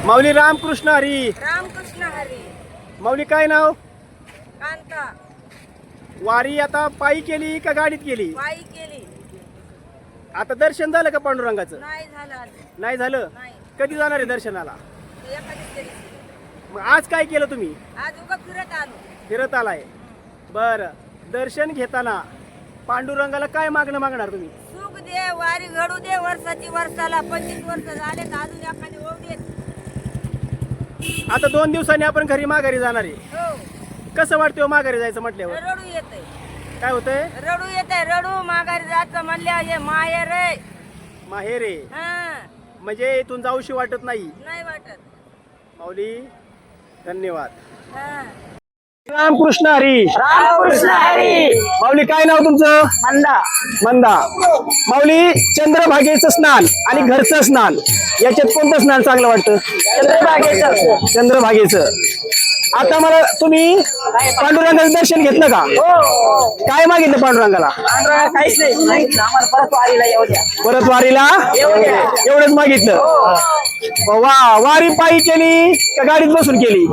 माऊली रामकृष्ण हरी. रामकृष्ण हरी. माऊली काय नाव? कांता. वारी आता पायी केली का गाडीत केली? पायी केली. आता दर्शन झालं का पांडुरंगाचं? नाही झालं आज. नाही झालं. नाही. कधी जाणार आहे दर्शनाला? एखादी तरी. मग आज काय केलं तुम्ही? आज उगा फिरत आलो. फिरत आलाय. बर, दर्शन घेताना पांडुरंगाला काय मागणं मागणार तुम्ही? सुख दे, वारी घडू दे, वर्षाची वर्षाला 25 वर्ष झाले तर अजून एखादी होऊ दे. आता 2 दिवसांनी आपण घरी माघारी जाणार आहे. हो. कसं वाटतं हो माघारी जायचं म्हटल्यावर? रडू येते. काय होतंय? रडू येते. रडू माघारी जायचं म्हणल्या हे माहेर रे. माहेर आहे हा. म्हणजे इथून जाऊशी वाटत नाही. नाही वाटत. माऊली धन्यवाद. हा. रामकृष्ण हरी. रामकृष्ण हरी. माऊली काय नाव तुमचं? मंदा. मंदा. माऊली चंद्रभागेचं स्नान आणि घरचं स्नान याच्यात कोणतं स्नान चांगलं वाटतं? चंद्रभागेचं. चंद्रभागेचं. आता मला तुम्ही पांडुरंगाचं दर्शन घेतलं का? काय मागितलं पांडुरंगाला? काहीच नाही. आम्हाला परत वारीला येऊ द्या. परत वारीला एवढंच मागितलं. वा, वारी पायी केली का गाडीत बसून केली?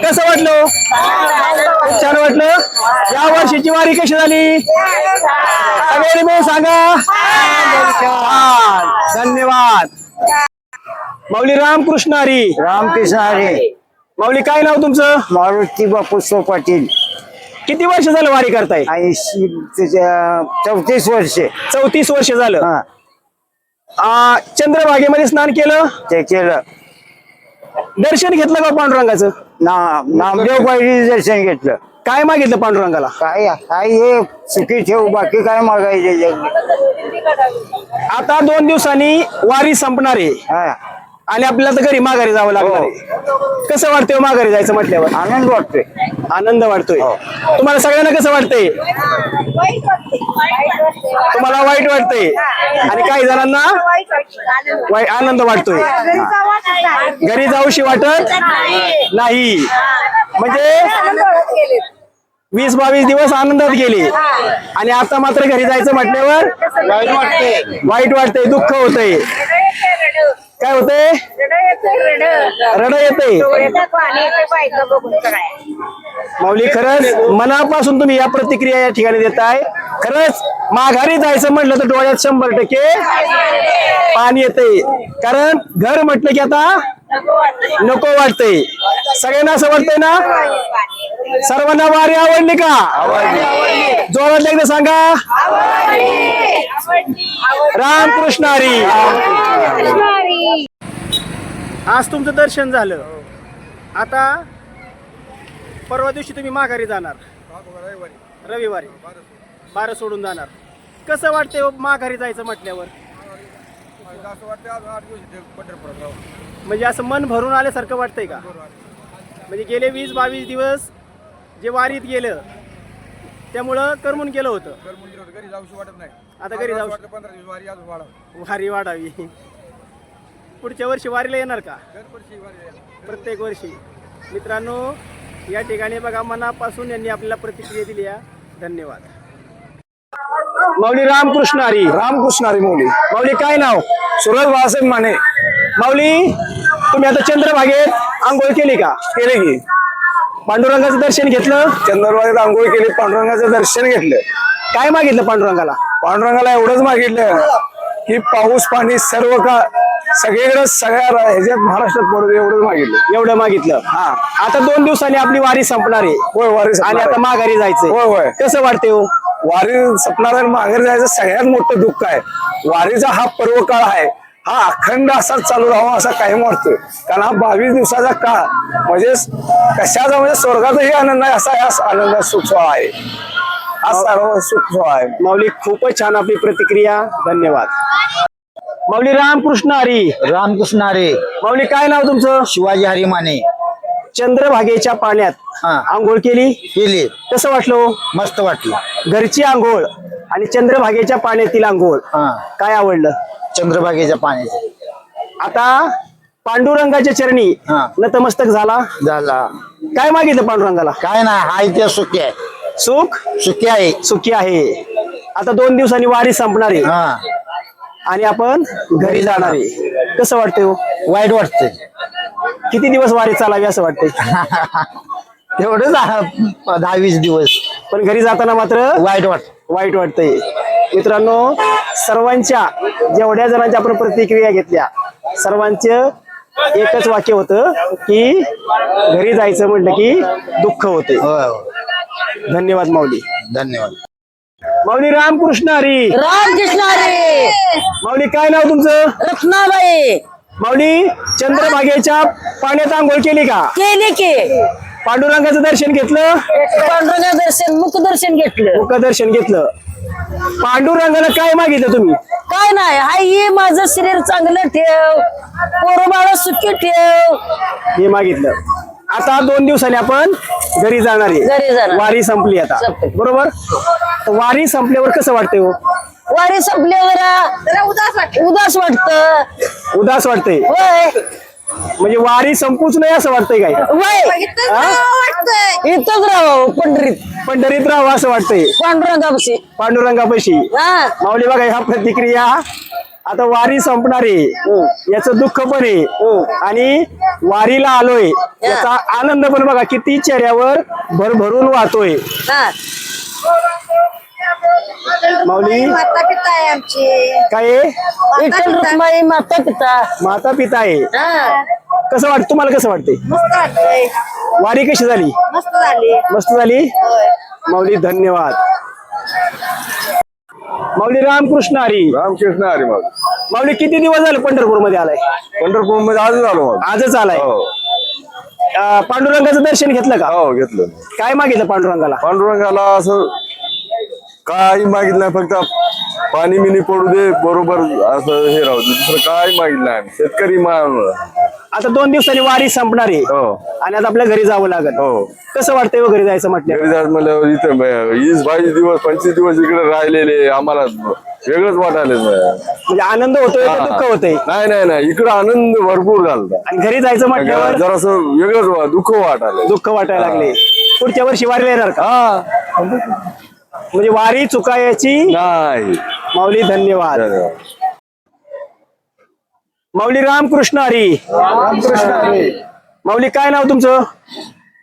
कसं वाटलं? खूप छान वाटलं. या वर्षीची वारी कशी झाली? सगळ्यांनी मिळून सांगा. धन्यवाद. माऊली रामकृष्ण हरी. रामकृष्ण हरी. माऊली काय नाव तुमचं? मारुती बापूसो पाटील. किती वर्ष झालं वारी करताय? 34 वर्षे. 34 वर्ष झालं. हा, चंद्रभागेमध्ये स्नान केलं, ते केलं. दर्शन घेतलं का पांडुरंगाचं? नामदेव पाहिजे दर्शन घेतलं. काय मागितलं पांडुरंगाला? काय काय हे सुखी ठेव, बाकी काय मागायचे जग. आता 2 दिवसांनी वारी संपणार आहे हा, आणि आपल्याला तर घरी माघारी जावं लागणार आहे. कसं वाटतंय हो माघारी जायचं म्हटल्यावर? आनंद वाटतोय. आनंद वाटतोय. तुम्हाला सगळ्यांना कसं वाटतंय? तुम्हाला वाईट वाटतंय आणि काही जणांना आनंद वाटतोय. घरी जाऊशी वाटत नाही. म्हणजे 20-22 दिवस आनंदात गेले आणि आता मात्र घरी जायचं म्हटल्यावर वाईट वाटतंय, दुःख होतंय. काय होतंय? रड येते. माऊली खरंच मनापासून तुम्ही या प्रतिक्रिया या ठिकाणी देताय. खरंच माघारी जायचं म्हटलं तर डोळ्यात 100% पाणी येते. कारण घर म्हटलं की आता नको वाटतंय. सगळ्यांना असं वाटतंय ना? सर्वांना वारी आवडली का? जोरात एकदा सांगा. रामकृष्ण हरी. आज तुमचं दर्शन झालं. आता परवा दिवशी तुम्ही माघारी जाणार. रविवारी 12 सोडून जाणार. कसं वाटतंय माघारी जायचं म्हटल्यावर? म्हणजे असं मन भरून आल्यासारखं वाटतंय का? म्हणजे गेले 20-22 दिवस जे वारीत गेलं त्यामुळं करमून गेलं होतं. आता घरी जाऊ वारी वाढावी. पुढच्या वर्षी वारीला येणार का? प्रत्येक वर्षी. मित्रांनो या ठिकाणी बघा मनापासून यांनी आपल्याला प्रतिक्रिया दिली आहे. धन्यवाद. माऊली रामकृष्ण हरी. रामकृष्ण हरी. माऊली काय नाव? सुरज बाळासाहेब माने. माऊली तुम्ही आता चंद्रभागेत आंघोळ केली का? केले की. पांडुरंगाचं दर्शन घेतलं? चंद्रभागेत आंघोळ केली, पांडुरंगाचं दर्शन घेतलं. काय मागितलं पांडुरंगाला? पांडुरंगाला एवढंच मागितलं की पाऊस पाणी सर्व का सगळीकडे सगळ्या ह्याच्यात महाराष्ट्रात पडू एवढंच मागितलं. एवढं मागितलं. हा. आता 2 दिवसांनी आपली वारी संपणार आहे. होय, वारी आणि संपणार आता आहे. माघारी जायचंय. होय होय. कसं वाटतंय हो? वारी संपणार आणि माघारी जायचं सगळ्यात मोठं दुःख आहे. वारीचा हा पर्व काळ आहे, हा अखंड असाच चालू राहावा असा कायम वाटतोय. कारण हा 22 दिवसाचा काळ म्हणजे कशाचा म्हणजे स्वर्गाचाही आनंद आहे असा या आनंद सुख सोहळा आहे. हा सर्व सुख सोहळा आहे. माऊली खूपच छान आपली प्रतिक्रिया. धन्यवाद. माऊली रामकृष्ण हरी. रामकृष्ण हरी. माऊली काय नाव तुमचं? शिवाजी हरी माने. चंद्रभागेच्या पाण्यात हा. आंघोळ केली. केली. कसं वाटलं? मस्त वाटलं. घरची आंघोळ आणि चंद्रभागेच्या पाण्यातील आंघोळ हा. काय आवडलं? चंद्रभागेच्या पाण्याचे. आता पांडुरंगाच्या चरणी हा. नतमस्तक झाला. काय मागितलं पांडुरंगाला? काय नाही, हाय ते सुखी आहे. सुख सुखी आहे. सुखी आहे. आता 2 दिवसांनी वारी संपणार आहे. हा. आणि आपण घरी जाणार आहे. कसं वाटतंय हो? वाईट वाटतंय. किती दिवस वारी चालावी असं वाटतंय? तेवढंच 10-20 दिवस पण घरी जाताना मात्र वाईट वाईट वाटतंय. मित्रांनो, सर्वांच्या जेवढ्या जणांच्या आपण प्रतिक्रिया घेतल्या सर्वांचं एकच वाक्य होतं की घरी जायचं म्हटलं की दुःख होते. धन्यवाद माऊली. धन्यवाद. माऊली रामकृष्ण हरी. रामकृष्ण हरी. माऊली काय नाव तुमचं? रत्नाबाई. माऊली चंद्रभागेच्या पाण्यात आंघोळ केली का? केली की. पांडुरंगाचं दर्शन घेतलं? पांडुरंगा दर्शन मुखदर्शन घेतलं. मुखदर्शन घेतलं. पांडुरंगाला काय मागितलं तुम्ही? काय नाही, हाय ये माझं शरीर चांगलं ठेव, पोरं बाळ सुखी ठेव. हे मागितलं. आता 2 दिवसांनी आपण घरी जाणार घरी आहे. जाणार. वारी संपली आता, संपली. बरोबर? तर वारी संपल्यावर कसं वाटतंय हो? वारी संपल्यावर उदास वाटत. उदास वाटतंय. होय म्हणजे वारी संपूच नाही असं वाटतंय काय? होय. इथंच राहावं पंढरीत. पंढरीत राहावं असं वाटतंय पांडुरंगापाशी. पांडुरंगापाशी. हा. माऊली बघा ह्या प्रतिक्रिया. आता वारी संपणार आहे याचं दुःख पण आहे आणि वारीला आलोय याचा आनंद पण बघा किती चेहऱ्यावर भरभरून वाहतोय. हा. माऊली माता पिता आहे आमची. काय आहे? विठ्ठल रुक्माई माता पिता. माता पिता आहे. हा. कसं वाटतं तुम्हाला? कसं वाटतंय? मस्त वाटतंय. वारी कशी झाली? मस्त झाली. मस्त झाली. माऊली धन्यवाद. माऊली रामकृष्ण हरी. रामकृष्ण हरी. मग माऊली किती दिवस झाले पंढरपूर मध्ये आलाय? पंढरपूर मध्ये आजच आलो. मग आजच आलाय. हो पांडुरंगाचं दर्शन घेतलं का? हो घेतलं. काय मागितलं पांडुरंगाला? पांडुरंगाला असं काही मागितलं नाही, फक्त पाणी मिनी पडू दे बरोबर असं हे राहू दे, दुसरं काय मागितलं नाही. शेतकरी आता 2 दिवसांनी वारी संपणार आहे हो आणि आता आपल्या घरी जावं लागेल. हो कसं वाटतंय घरी जायचं म्हटलं? घरी जायचं म्हणल्यावर इथं 20-22 दिवस 25 दिवस इकडे राहिलेले आम्हाला वेगळंच वाटायला. म्हणजे आनंद होतोय का दुःख होतंय? नाही इकडं आनंद भरपूर झाला. आणि घरी जायचं म्हटल्यावर जरासं वेगळंच दुःख वाटायला. दुःख वाटायला लागले. पुढच्या वर्षी वारीला येणार का? हा म्हणजे वारी चुकायची नाही. माऊली धन्यवाद. माऊली रामकृष्ण हरी. रामकृष्ण हरी. माऊली काय नाव तुमचं?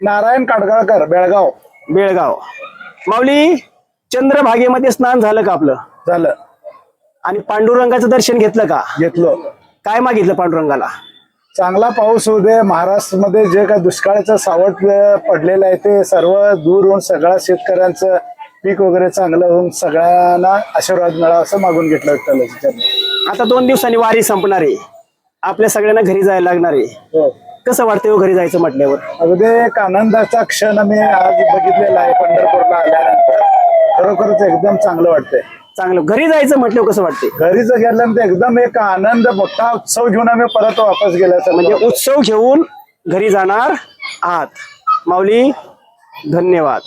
नारायण काडगाळकर, बेळगाव. बेळगाव. माऊली चंद्रभागेमध्ये स्नान झालं का आपलं? झालं. आणि पांडुरंगाचं दर्शन घेतलं का? घेतलं. काय मागितलं पांडुरंगाला? चांगला पाऊस होऊ दे. महाराष्ट्रामध्ये जे काय दुष्काळाचं सावट पडलेलं आहे ते सर्व दूर होऊन सगळ्या शेतकऱ्यांचं पीक वगैरे चांगलं होऊन सगळ्यांना आशीर्वाद मिळावा असं मागून घेतलं विठ्ठलाच्या चरणी. आता 2 दिवसांनी वारी संपणार आहे. आपल्या सगळ्यांना घरी जायला लागणार आहे. हो. कसं वाटतंय हो घरी जायचं म्हटल्यावर? अगदी एक आनंदाचा क्षण मी आज बघितलेला आहे पंढरपूरला आल्यानंतर. खरोखरच एकदम चांगलं वाटतंय. चांगलं. घरी जायचं म्हटल्यावर कसं वाटतंय? घरीच गेल्यानंतर एकदम एक आनंद मोठा उत्सव घेऊन आम्ही परत वापस गेल्याचं म्हणजे उत्सव घेऊन घरी जाणार आहात. माऊली धन्यवाद.